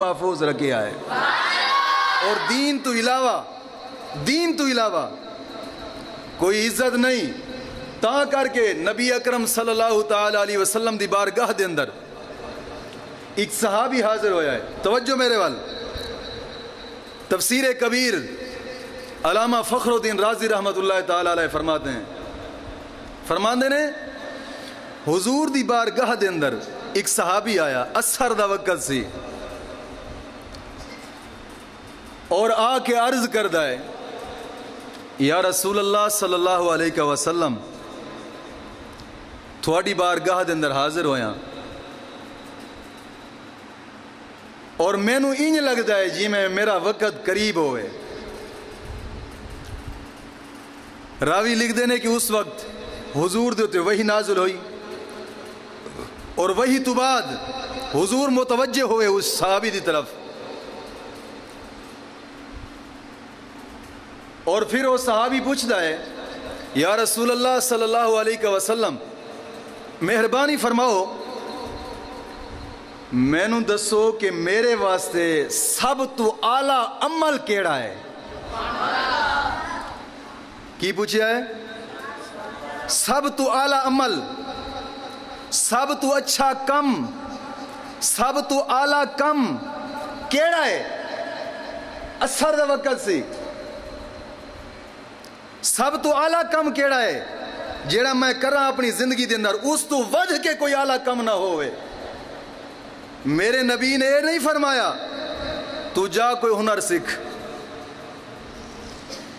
محفوظ رکھے آئے اور دین تو علاوہ کوئی عزت نہیں تا کر کے نبی اکرم صلی اللہ تعالی علیہ وسلم دی بارگاہ دے اندر ایک صحابی حاضر ہویا ہے. توجہ میرے وال تفسیر کبیر علامہ فخر الدین رازی رحمت اللہ تعالی علیہ فرماندے نے حضور دی بارگاہ دے اندر ایک صحابی آیا, اثر دا وقت سی, اور آ کے عرض کردہ ہے یا رسول اللہ صلی اللہ علیہ وسلم تھوڑی بارگاہ دے اندر حاضر ہویا اور میں نو انج لگتا ہے جی میں میرا وقت قریب ہوئے. راوی لکھ دینے کہ اس وقت حضور دیتے وہی نازل ہوئی اور وہی تو بعد حضور متوجہ ہوئے اس صحابی دی طرف, اور پھر وہ صحابی پوچھتا ہے یا رسول اللہ صلی اللہ علیہ وسلم مہربانی فرماؤ میں نو دسو کہ میرے واسطے سب تو اعلیٰ عمل کیڑا ہے. کی پوچھا ہے؟ سب تو اعلیٰ عمل, سب تو اچھا کم, سب تو اعلیٰ کم کیڑا ہے. اثر دا وقت سی سب تو اعلیٰ کم کیڑا ہے جیڑا میں کراں اپنی زندگی دے اندر اس تو وجہ کے کوئی اعلیٰ کم نہ ہوئے. میرے نبی نے یہ نہیں فرمایا تو جا کوئی ہنر سکھ,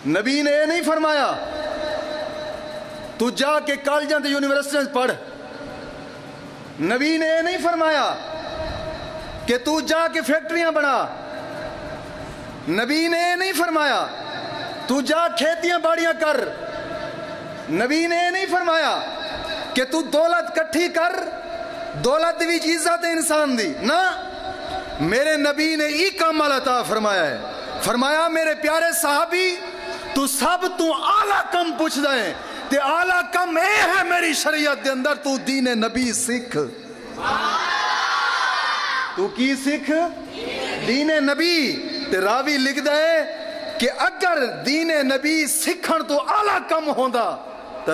نبی نے یہ نہیں فرمایا تو جا کے کالجاں تے یونیورسٹیاں پڑھ, نبی نے یہ نہیں فرمایا کہ تو جا کے فیکٹریاں بنا, نبی نے یہ نہیں فرمایا تو جا کھیتیاں باڑیاں کر, نبی نے یہ نہیں فرمایا کہ تو دولت کٹھی کر, دولت بھی عزت انسان دی نا. میرے نبی نے ایک عمل عطا فرمایا ہے, فرمایا میرے پیارے صحابی تو سب تو اعلیٰ کم پوچھ دائیں تے اعلیٰ کم اے ہے میری شریعت دے اندر تو دین نبی سکھ. تو کی سکھ؟ دین نبی. تے راوی لکھ دائے کہ اگر دین نبی سکھن تو اعلیٰ کم ہوندا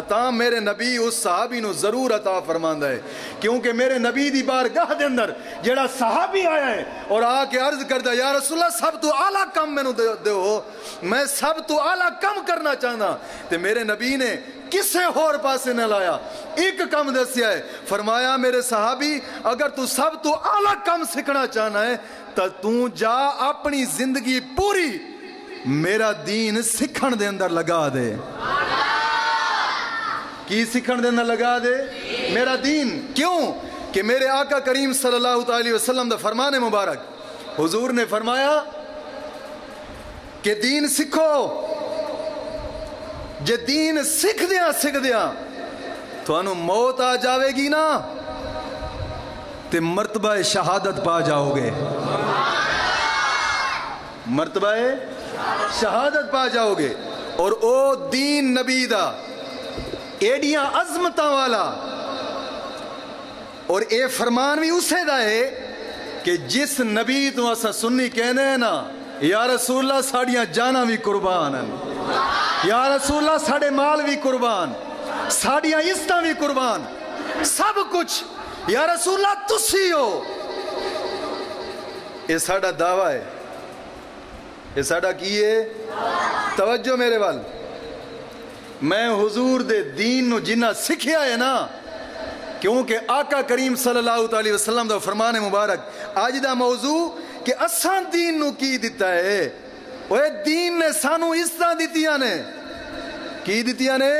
تا میرے نبی اس صحابی نو ضرور عطا فرماندا ہے, کیونکہ میرے نبی دی بارگاہ دے اندر جڑا صحابی آیا ہے اور آ کے عرض کردا یا رسول اللہ سب تو اعلیٰ کم میں نو دیو, میں سب تو اعلیٰ کم کرنا چاہنا. تے میرے نبی نے کسے اور پاسے نہ لایا, ایک کم دسیا ہے, فرمایا میرے صحابی اگر تو سب تو اعلیٰ کم سکھنا چاہنا ہے تو جا اپنی زندگی پوری میرا دین سکھن دے اندر لگا دے. کی سکھن دے اندر لگا دے؟ میرا دین. کیوں کہ میرے آقا کریم صلی اللہ علیہ وسلم دا فرمان مبارک, حضور نے فرمایا کہ دین سکھو, جے دین سکھ دیاں تو انہوں موت آ جاوے گی نا تے مرتبہ شہادت پا جاؤ گے, مرتبہ شہادت پا جاؤ گے. اور او دین نبی دا ایڈیاں عظمتاں والا, اور اے فرمان بھی اسے دا ہے کہ جس نبی تو اسا سنی کہنے ہیں نا یا رسول اللہ ساڑیاں جانا بھی قربان ہیں, یا رسول اللہ ساڑے مال بھی قربان, ساڑیاں عزتاں بھی قربان, سب کچھ یا رسول اللہ تسی ہو. یہ ساڑا دعویٰ ہے, یہ ساڑا کی ہے. توجہ میرے وال, میں حضور دے دین نو جنہ سکھیا ہے نا, کیونکہ آقا کریم صلی اللہ علیہ وسلم دا فرمان مبارک آج دا موضوع کہ اساں دین نو کی دیتا ہے. وہ دین نے سانو عزتاں دیتیاں نے, کی دیتیاں نے؟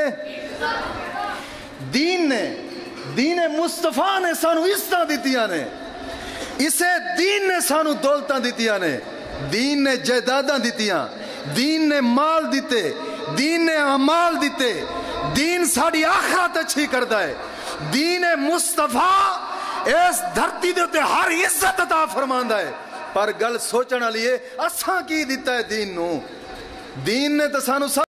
دین مصطفیٰ نے سانو عزتاں دیتیاں نے, اسے دین نے سانو دولتاں دیتیاں نے, دین نے جائیداداں دیتیاں, دین نے مال دیتے, دین نے اعمال دیتے, دین ساڑی آخرت اچھی کرتا ہے. دین مصطفیٰ اس دھرتی دیتے ہر عزت عطا فرماندا ہے. پر گل سوچنا لیے اساں کی دیتا ہے دین نو, دین نے تو سانو